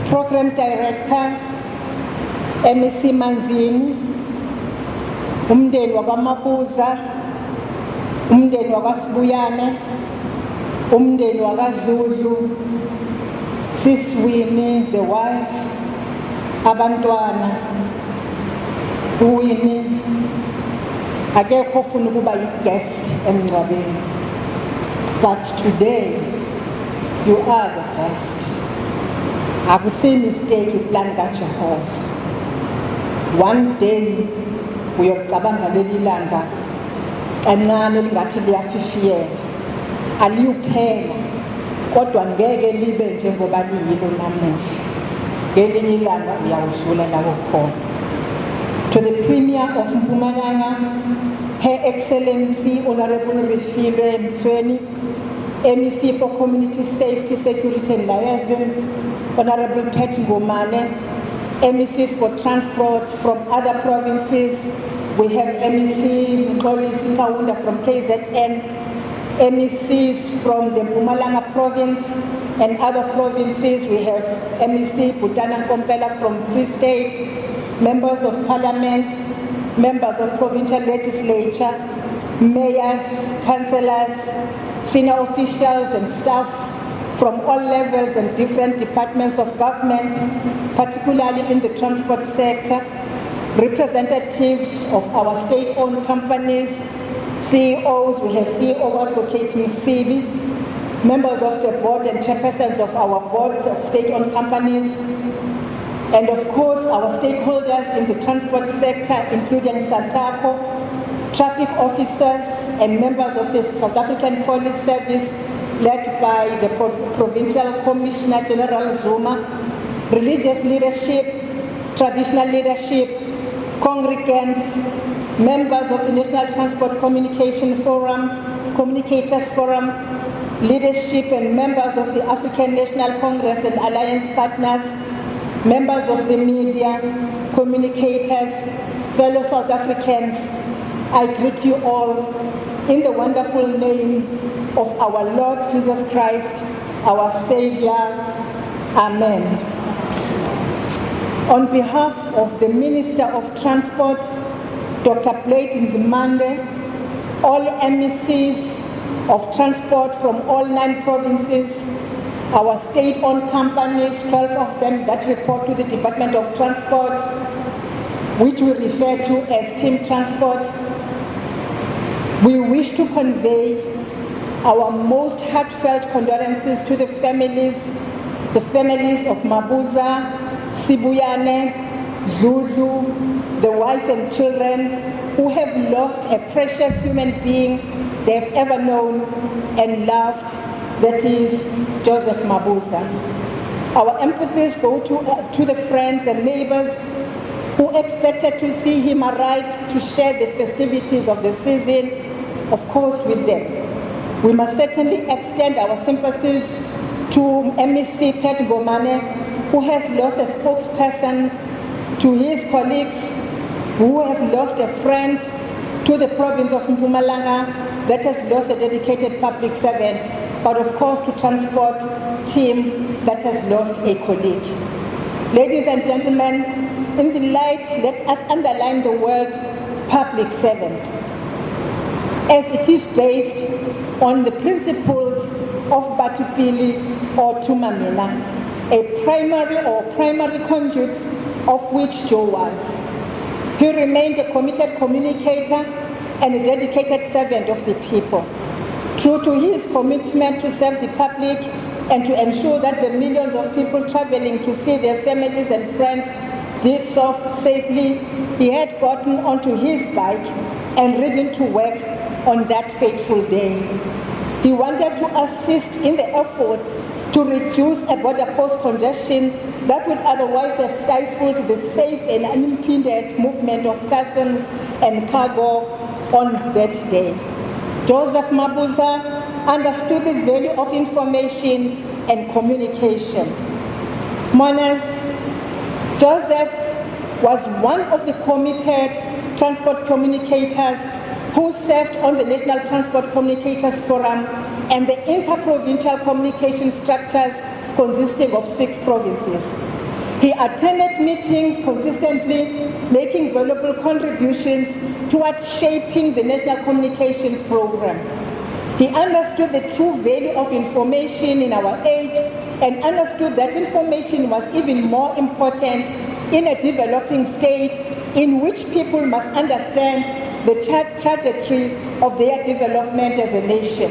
Program Director MEC Manzini, umndeni wakwaMabuza, umndeni wakwaSibuyane, umndeni wakaDludlu, Sis Winnie the wife, abantwana uWinnie akekho ufuna ukuba yi-guest emngcwabeni, but today you are the guest. Akusi mistake iplan kaJehova. One day uyocabanga leli langa kancane lingathi liyafifiyela, aliyuphela kodwa ngeke libe njengoba liyilo namuhla. Ngelinye ilanga uyawudlula lapho khona. To the Premier of Mpumalanga, Her Excellency Honorable Refilwe Mtsweni, MEC for Community Safety, Security and Liaison, Honorable Pat Ngomane, MECs for Transport from other provinces. We have MEC Mxolisi Kaunda from KZN, MECs from the Mpumalanga province and other provinces. We have MEC Butana Kompela from Free State, members of parliament, members of provincial legislature, mayors, councillors, senior officials and staff from all levels and different departments of government, particularly in the transport sector, representatives of our state-owned companies, CEOs. We have CEO Advocate Msibi, members of the board and chairpersons of our board of state-owned companies, and of course our stakeholders in the transport sector, including SANTACO, traffic officers and members of the South African Police Service led by the Provincial Commissioner General Zuma, religious leadership, traditional leadership, congregants, members of the National Transport Communication Forum, Communicators Forum, leadership and members of the African National Congress and Alliance partners, members of the media, communicators, fellow South Africans, I greet you all in the wonderful name of our Lord Jesus Christ, our Savior. Amen. On behalf of the Minister of Transport, Dr. Blade Nzimande, all MECs of transport from all 9 provinces, our state-owned companies, 12 of them that report to the Department of Transport, which we refer to as Team Transport, we wish to convey our most heartfelt condolences to the families of Mabuza, Sibuyane, Dludlu, the wife and children who have lost a precious human being they've ever known and loved that is Joseph Mabuza. Our empathies go to the friends and neighbors who expected to see him arrive to share the festivities of the season, of course, with them. We must certainly extend our sympathies to MEC Pat Ngomane, who has lost a spokesperson, to his colleagues who have lost a friend, to the province of Mpumalanga that has lost a dedicated public servant, but of course to transport team that has lost a colleague. Ladies and gentlemen, in the light, let us underline the word public servant, as it is based on the principles of Batupili or Tumamina, a primary conduit of which Joe was. He remained a committed communicator and a dedicated servant of the people. True to his commitment to serve the public and to ensure that the millions of people traveling to see their families and friends did so safely, he had gotten onto his bike and ridden to work on that fateful day. He wanted to assist in the efforts to reduce a border post congestion that would otherwise have stifled the safe and unimpeded movement of persons and cargo on that day. Joseph Mabuza understood the value of information and communication. Mourners, Joseph was one of the committed transport communicators who served on the National Transport Communicators Forum and the interprovincial communication structures consisting of 6 provinces. He attended meetings consistently, making valuable contributions towards shaping the National Communications Program. He understood the true value of information in our age and understood that information was even more important in a developing state in which people must understand the trajectory of their development as a nation.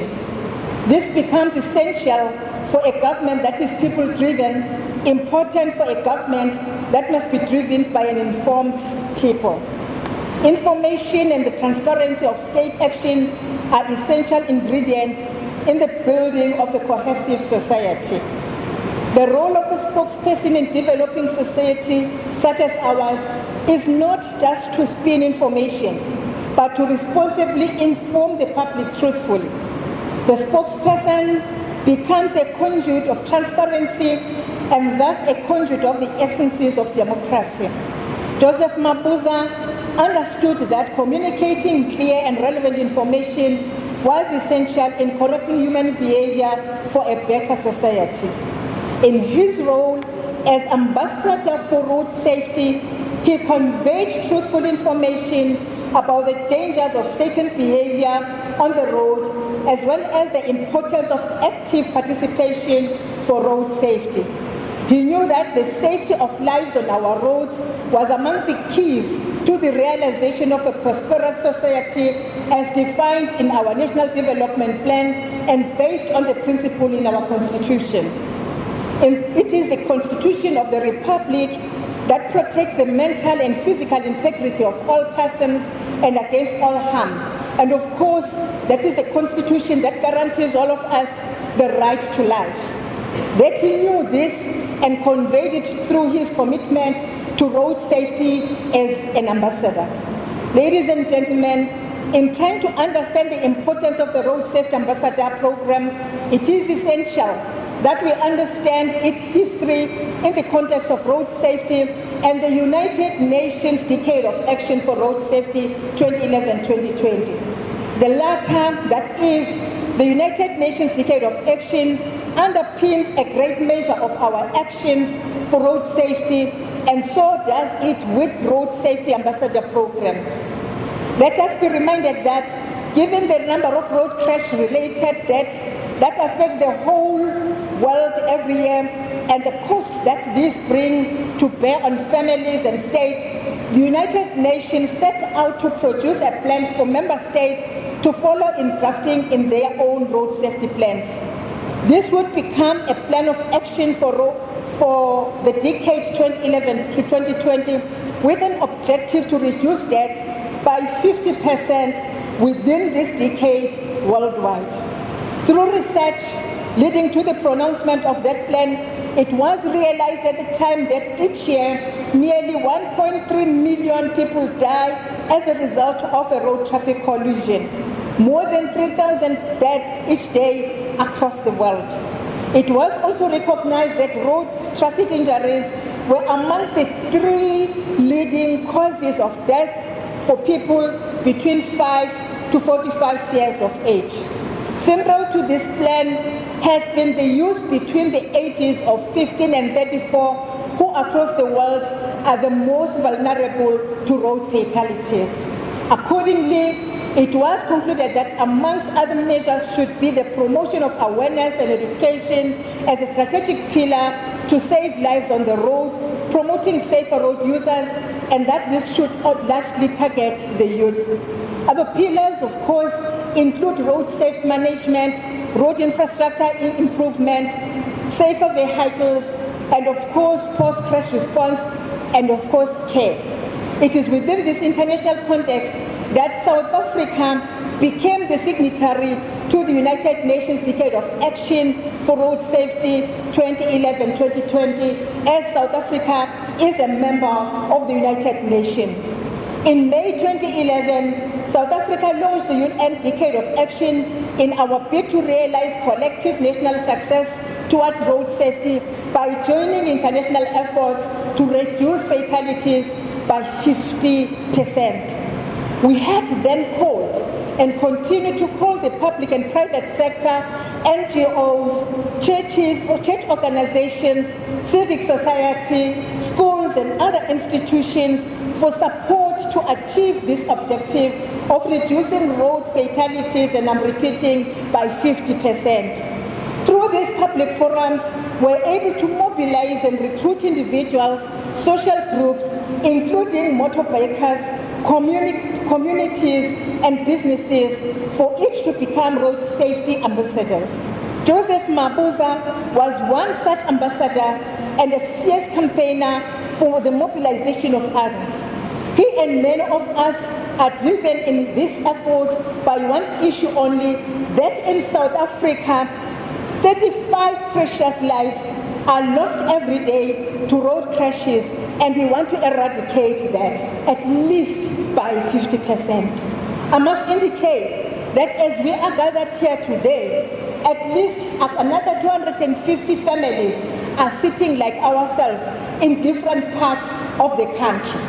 This becomes essential for a government that is people-driven, important for a government that must be driven by an informed people. Information and the transparency of state action are essential ingredients in the building of a cohesive society. The role of a spokesperson in developing society such as ours is not just to spin information, but to responsibly inform the public truthfully. The spokesperson becomes a conduit of transparency and thus a conduit of the essences of democracy. Joseph Mabuza understood that communicating clear and relevant information was essential in correcting human behavior for a better society. In his role as ambassador for road safety, he conveyed truthful information about the dangers of certain behavior on the road, as well as the importance of active participation for road safety. He knew that the safety of lives on our roads was amongst the keys to the realization of a prosperous society as defined in our National Development Plan and based on the principle in our Constitution. It is the Constitution of the Republic that protects the mental and physical integrity of all persons and against all harm. And of course, that is the Constitution that guarantees all of us the right to life. That he knew this and conveyed it through his commitment to road safety as an ambassador. Ladies and gentlemen, in trying to understand the importance of the Road Safety Ambassador Program, it is essential that we understand its history in the context of road safety and the United Nations Decade of Action for Road Safety 2011-2020. The latter, that is, the United Nations Decade of Action, underpins a great measure of our actions for road safety, and so does it with road safety ambassador programs. Let us be reminded that given the number of road crash-related deaths that affect the whole world every year and the cost that these bring to bear on families and states, the United Nations set out to produce a plan for member states to follow in drafting in their own road safety plans. This would become a plan of action for the decade 2011 to 2020 with an objective to reduce deaths by 50% within this decade worldwide. Through research, leading to the pronouncement of that plan, it was realized at the time that each year nearly 1.3 million people die as a result of a road traffic collision, more than 3,000 deaths each day across the world. It was also recognized that road traffic injuries were amongst the 3 leading causes of death for people between 5 to 45 years of age. Central to this plan has been the youth between the ages of 15 and 34 who across the world are the most vulnerable to road fatalities. Accordingly, it was concluded that amongst other measures should be the promotion of awareness and education as a strategic pillar to save lives on the road, promoting safer road users, and that this should largely target the youth. Other pillars, of course, include road safe management, road infrastructure improvement, safer vehicles, and of course, post-crash response, and of course, care. It is within this international context that South Africa became the signatory to the United Nations Decade of Action for Road Safety 2011-2020, as South Africa is a member of the United Nations. In May 2011, South Africa launched the UN Decade of Action in our bid to realize collective national success towards road safety by joining international efforts to reduce fatalities by 50%. We had then called and continue to call the public and private sector, NGOs, churches or church organizations, civic society, schools and other institutions for support to achieve this objective of reducing road fatalities, and I'm repeating, by 50%. Through these public forums, we're able to mobilize and recruit individuals, social groups, including motorbikers, communities, and businesses, for each to become road safety ambassadors. Joseph Mabuza was one such ambassador and a fierce campaigner for the mobilization of others. He and many of us are driven in this effort by one issue only, that in South Africa, 35 precious lives are lost every day to road crashes, and we want to eradicate that at least by 50%. I must indicate that as we are gathered here today, at least another 250 families are sitting like ourselves in different parts of the country.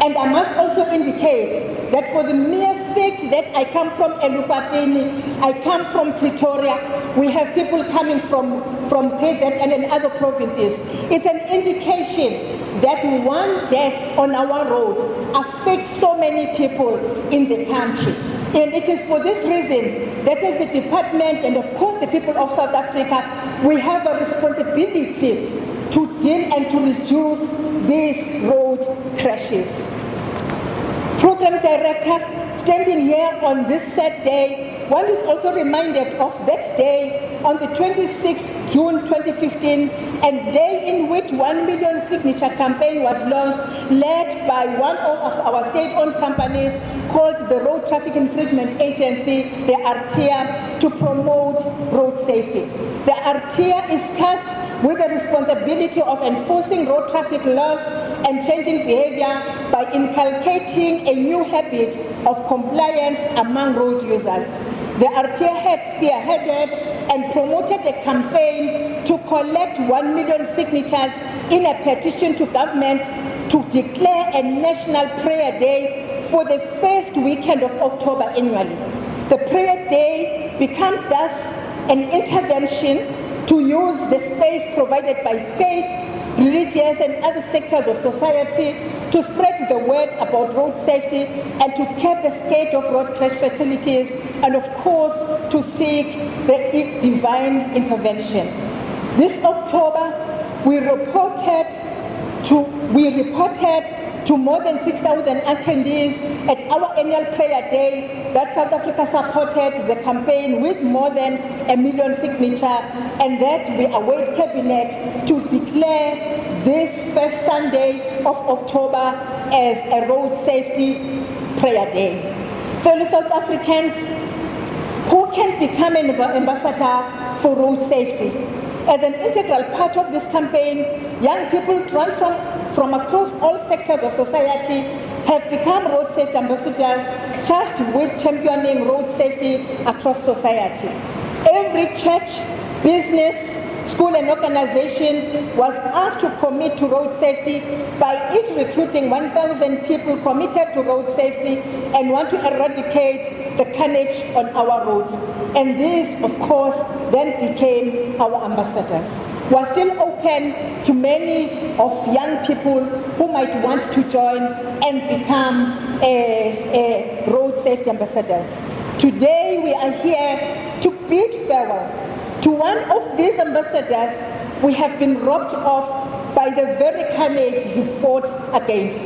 And I must also indicate that for the mere fact that I come from Elukwatini, I come from Pretoria, we have people coming from KZN and in other provinces. It's an indication that one death on our road affects so many people in the country. And it is for this reason that as the department and of course the people of South Africa, we have a responsibility to deal and to reduce these road crashes. Program Director, standing here on this sad day, one is also reminded of that day on the 26th June 2015, and day in which 1 million signature campaign was launched, led by one of our state-owned companies called the Road Traffic Infringement Agency, the RTIA, to promote road safety. The RTIA is tasked with the responsibility of enforcing road traffic laws and changing behavior by inculcating a new habit of compliance among road users. The RTIA had spearheaded and promoted a campaign to collect 1 million signatures in a petition to government to declare a National Prayer Day for the first weekend of October annually. The Prayer Day becomes thus an intervention to use the space provided by faith, religious and other sectors of society to spread the word about road safety and to curb the scourge of road crash fatalities, and of course to seek the divine intervention. This October we reported to more than 6,000 attendees at our annual prayer day that South Africa supported the campaign with more than 1 million signatures, and that we await Cabinet to declare this first Sunday of October as a road safety prayer day. Fellow South Africans, who can become an ambassador for road safety. As an integral part of this campaign, young people drawn from across all sectors of society have become road safety ambassadors charged with championing road safety across society. Every church, business, school and organization was asked to commit to road safety by each recruiting 1,000 people committed to road safety and want to eradicate the carnage on our roads. And these, of course, then became our ambassadors. We are still open to many of young people who might want to join and become road safety ambassadors. Today we are here to bid farewell to one of these ambassadors we have been robbed of by the very carnage he fought against.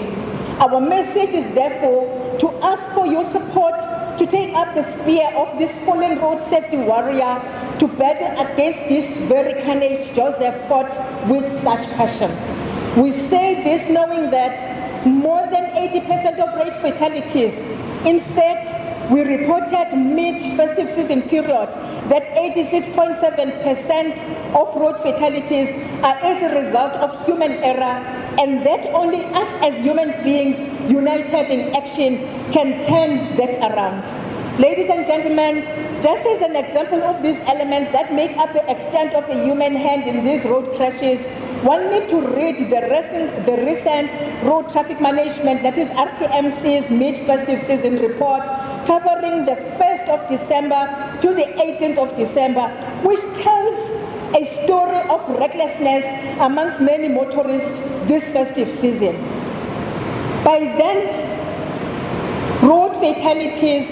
Our message is therefore to ask for your support to take up the spear of this fallen road safety warrior to battle against this very carnage Joseph fought with such passion. We say this knowing that more than 80% of road fatalities, in fact, we reported mid-festive season period that 86.7% of road fatalities are as a result of human error, and that only us as human beings united in action can turn that around. Ladies and gentlemen, just as an example of these elements that make up the extent of the human hand in these road crashes, one need to read the recent Road Traffic Management, that is RTMC's mid-festive season report covering the 1st of December to the 18th of December, which tells a story of recklessness amongst many motorists this festive season. By then, road fatalities,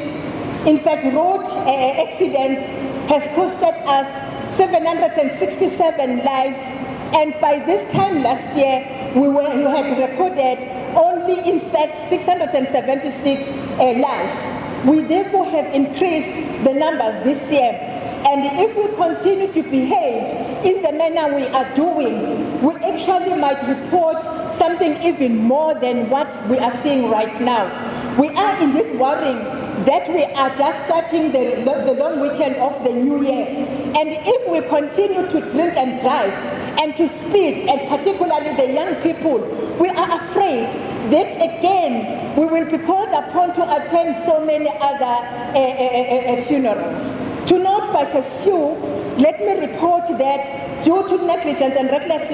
in fact, road accidents has costed us 767 lives, and by this time last year, you had recorded only, in fact, 676 lives. We therefore have increased the numbers this year. And if we continue to behave in the manner we are doing, we actually might report something even more than what we are seeing right now. We are indeed worrying that we are just starting the long weekend of the new year. And if we continue to drink and drive and to speed, and particularly the young people, we are afraid that again we will be called upon to attend so many other funerals. To note but a few, let me report that due to negligence and reckless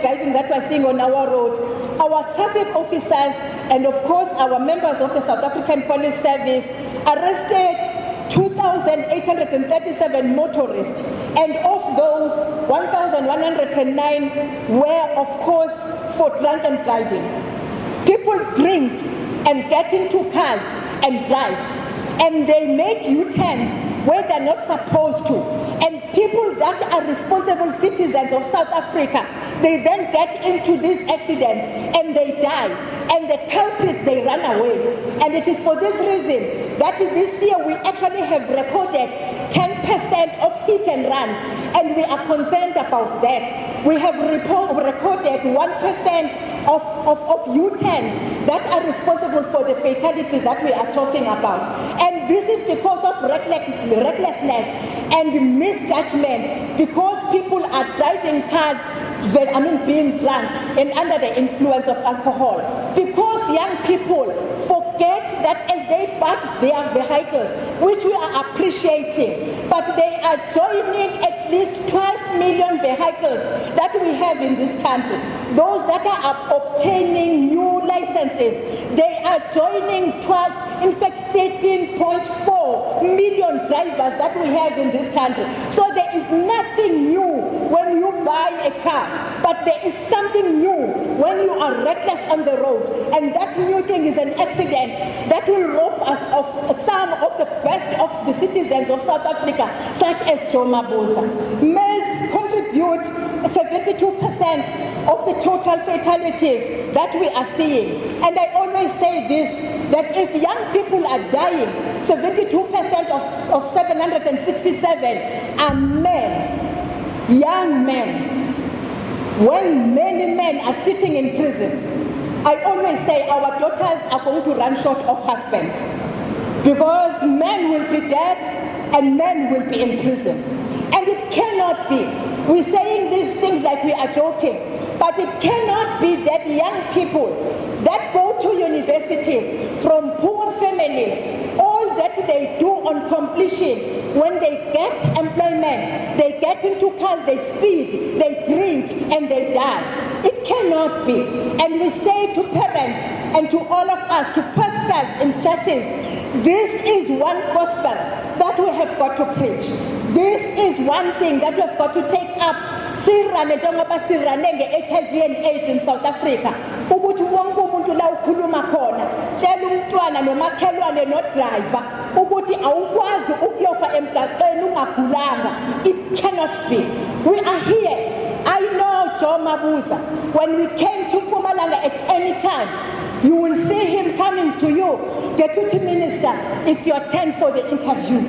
driving that we're seeing on our roads, our traffic officers and of course our members of the South African Police Service arrested 2,837 motorists, and of those 1,109 were of course for drunken driving. People drink and get into cars and drive, and they make U-turns where they're not supposed to. And people that are responsible citizens of South Africa, they then get into these accidents and they die. And the culprits, they run away. And it is for this reason that this year we actually have recorded 10% of hit and runs. And we are concerned about that. We have recorded 1% of U-turns that are responsible for the fatalities that we are talking about. And this is because of recklessness and misjudgment, because people are driving cars, being drunk and under the influence of alcohol. Because young people forget that as they batch their vehicles, which we are appreciating, but they are joining at least 12 million vehicles that we have in this country. Those that are obtaining new licenses, they are joining 12, in fact 13.4 million drivers that we have in this country. So there is nothing new when you buy a car, but there is something new when you are reckless on the road. And that new thing is an accident that will rob us of some of the best of the citizens of South Africa, such as Joe Mabuza. Males contribute 72% of the total fatalities that we are seeing. And I always say this, that if young people are dying, 72% of 767 are men, young men. When many men are sitting in prison, I always say our daughters are going to run short of husbands, because men will be dead and men will be in prison. And it it cannot be. We're saying these things like we are joking, but it cannot be that young people that go to universities from poor families, all that they do on completion, when they get employment, they get into cars, they speed, they drink, and they die. It cannot be. And we say to parents and to all of us, to pastors in churches, this is one gospel that we have got to preach. This is one thing that we have got to take up. Sirane njengoba sirane nge-HIV and AIDS in South Africa. Ukuthi wonke umuntu la ukhuluma khona, tshela umntwana nomakhelwane no-driver ukuthi awukwazi ukuyofa emgaqweni ungagulanga. It cannot be. We are here. I know Joe Mabuza. When we came to Mpumalanga at any time, you will see him coming to you. Deputy Minister, it's your turn for the interview.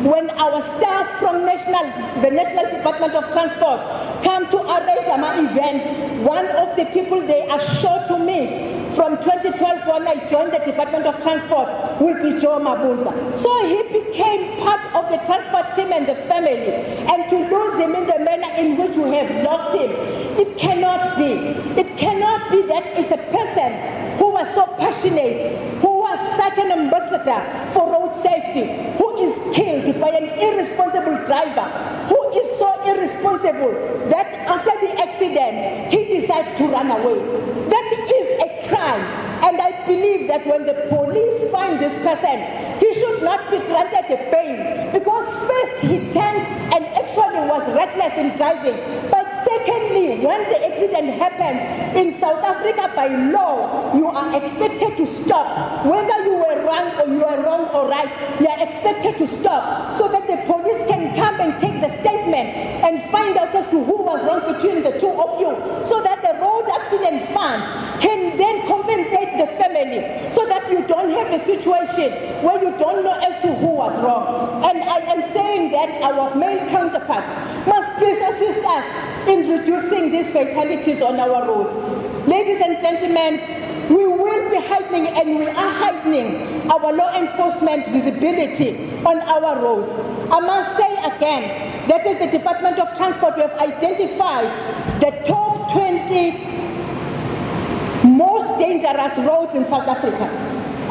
When our staff from the National Department of Transport come to arrange our events, one of the people they are sure to meet from 2012 when I joined the Department of Transport will be Joe Mabuza. So he became part of the transport team and the family. And to lose him in the manner in which we have lost him, it cannot be. It cannot be that it's a person who was so passionate, who was such an ambassador for road safety, who is killed by an irresponsible driver, who is so irresponsible that after the accident, he decides to run away. That is a crime. And I believe that when the police find this person, he should not be granted a bail, because first he turned and actually was reckless in driving. But secondly, when the accident happens in South Africa, by law, you are expected to stop. Whether you were wrong or right, you are expected to stop so that the police can come and take the statement and find out as to who was wrong between the two of you, so that the road accident fund can then compensate the family, so that you don't have a situation where you don't know as to who was wrong. And I am saying that our male counterparts must please assist us in reducing these fatalities on our roads. Ladies and gentlemen, we will be heightening, and we are heightening, our law enforcement visibility on our roads. I must say again, that is the Department of Transport, we have identified the top 20 most dangerous roads in South Africa.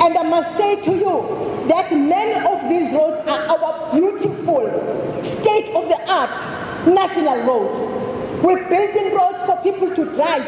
And I must say to you that many of these roads are our beautiful, state-of-the-art national roads. We're building roads for people to drive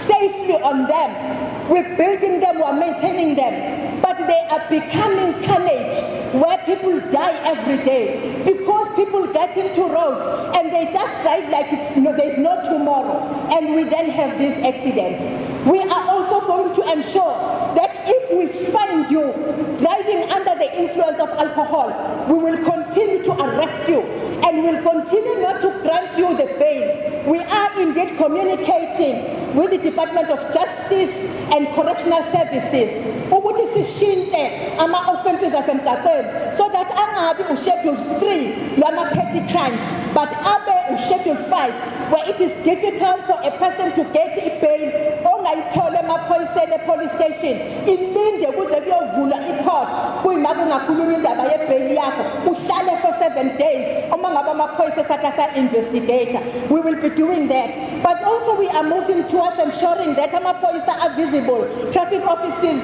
safely on them. We're building them, we're maintaining them. But they are becoming carnage where people die every day because people get into roads and they just drive like there's no tomorrow. And we then have these accidents. We are also going to ensure that if we find you driving under the influence of alcohol, we will continue to arrest you and will continue not to grant you the bail. We are indeed communicating with the Department of Justice and Correctional Services ukuthi sishintshe ama-offences asemgaqweni so that angabi uschedule 3 lama-petty crimes but abe uschedule 5 where it is difficult for a person to get a bail ongayithola emaphoyiseni e-police station ilinde kuze kuyovulwa i-court kuyima kungakhulunywa indaba ye-bail yakho uhlale for 7 days uma ngabe amaphoyisa esathi asa-investigator. We will be doing that, but also we are moving towards ensuring that amaphoyisa are visible, traffic officers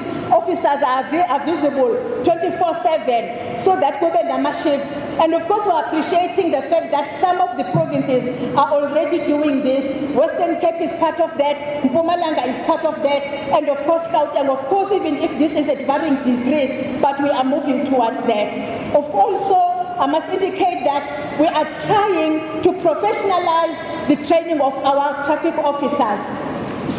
are visible 24/7 so that kube nama-shifts. And of course we are appreciating the fact that some of the provinces are already doing this. Western Cape is part of that, Mpumalanga is part of that, and of course Gauteng, of course, even if this is at varying degrees, but we are moving towards that. Of course, I must indicate that we are trying to professionalize the training of our traffic officers.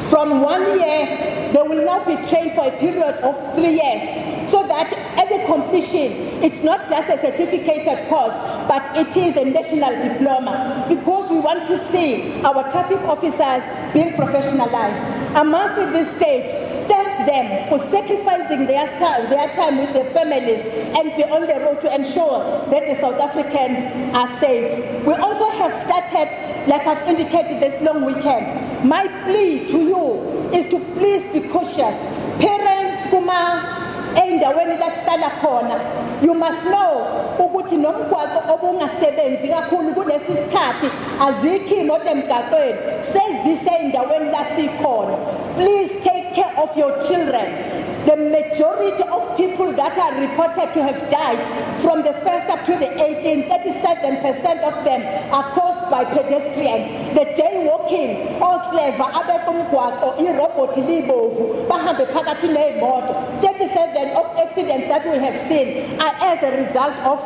From 1 year, they will now be trained for a period of 3 years, so that at the completion, it's not just a certificated course, but it is a national diploma, because we want to see our traffic officers being professionalized. I must at this stage thank them for sacrificing their time with their families and be on the road to ensure that the South Africans are safe. We also have started, like I've indicated, this long weekend. My plea to you is to please be cautious. Parents, kuma endaweni la sihlala khona, you must know ukuthi nomgwaqo obungasebenzi kakhulu kulesi sikhathi azikho imoto emgaqweni sezise endaweni la sikhona. Please take care of your children. The majority of people that are reported to have died from the 1st up to the 18th, 37% of them are caused by pedestrians. The jaywalking, all clever, abekumgwaqo, irobot libovu, bahambe phakathi nemoto. 37 of accidents that we have seen are as a result of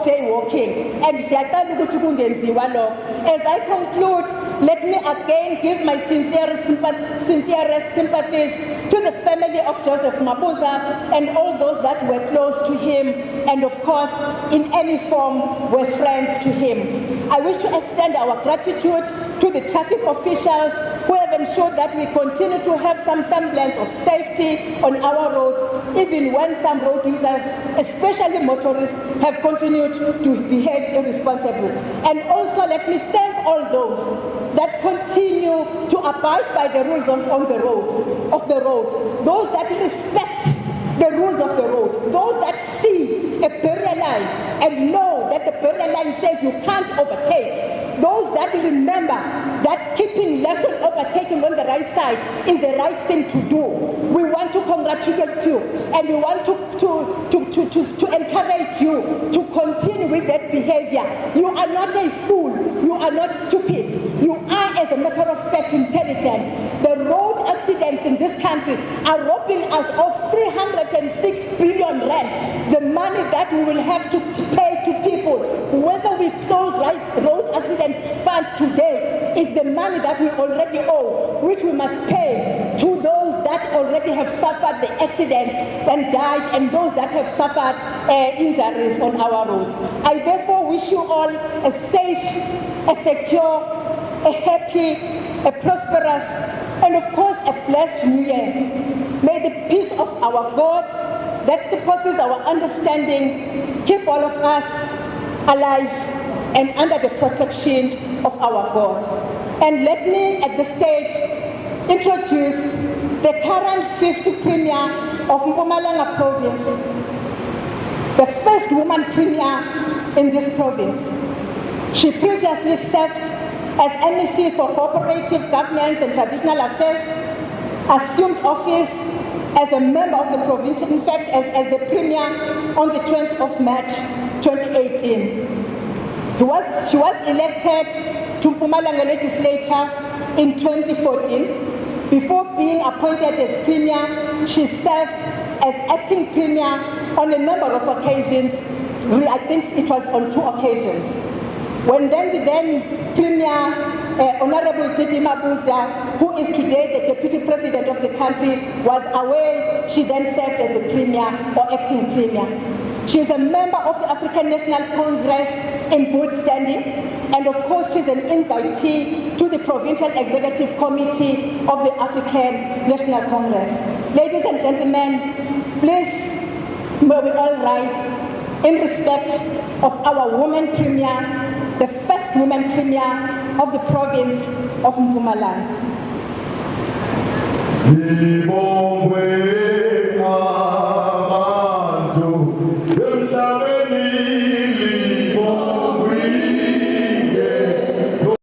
jaywalking. And siyacela ukuthi kungenziwa lokho. As I conclude, let me again give my sincerest sympathies to the family of Joseph Mabuza and all those that were close to him and of course in any form were friends to him. I wish to extend our gratitude to the traffic officials who have ensured that we continue to have some semblance of safety on our roads, even when some road users, especially motorists, have continued to behave irresponsibly. And also let me thank all those that continue to abide by the rules of the road, those that respect the rules of the road, those that see a barrier line and know that the barrier line says you can't overtake, those that remember that keeping left and overtaking on the right side is the right thing to do. We want to congratulate you and we want to encourage you to continue with that behavior. You are not a fool, you are not stupid, you are, as a matter of fact, intelligent. The road accidents in this country are robbing us of 306 billion rand, the money that we will have to pay to people. Whether we close road accident fund today is the money that we already owe, which we must pay to those that already have suffered the accidents and died and those that have suffered injuries on our roads. I therefore wish you all a safe, a secure, a happy, a prosperous, and of course a blessed new year. May the peace of our God that surpasses our understanding keep all of us alive and under the protection of our God. And let me at this stage introduce the current 5th Premier of Mpumalanga Province, the first woman Premier in this province. She previously served as MEC for Cooperative Governance and Traditional Affairs, assumed office as a member of the province, in fact as the Premier on the 20th of March 2018. She was elected to Mpumalanga legislature in 2014. Before being appointed as Premier, she served as acting Premier on a number of occasions. I think it was on 2 occasions. When then the then Premier, Honorable Titi Mabuza, who is today the Deputy President of the country, was away, she then served as the Premier or acting Premier. She is a member of the African National Congress in good standing, and of course she's an invitee to the Provincial Executive Committee of the African National Congress. Ladies and gentlemen, please may we all rise in respect of our woman Premier, the first woman Premier of the province of Mpumalanga.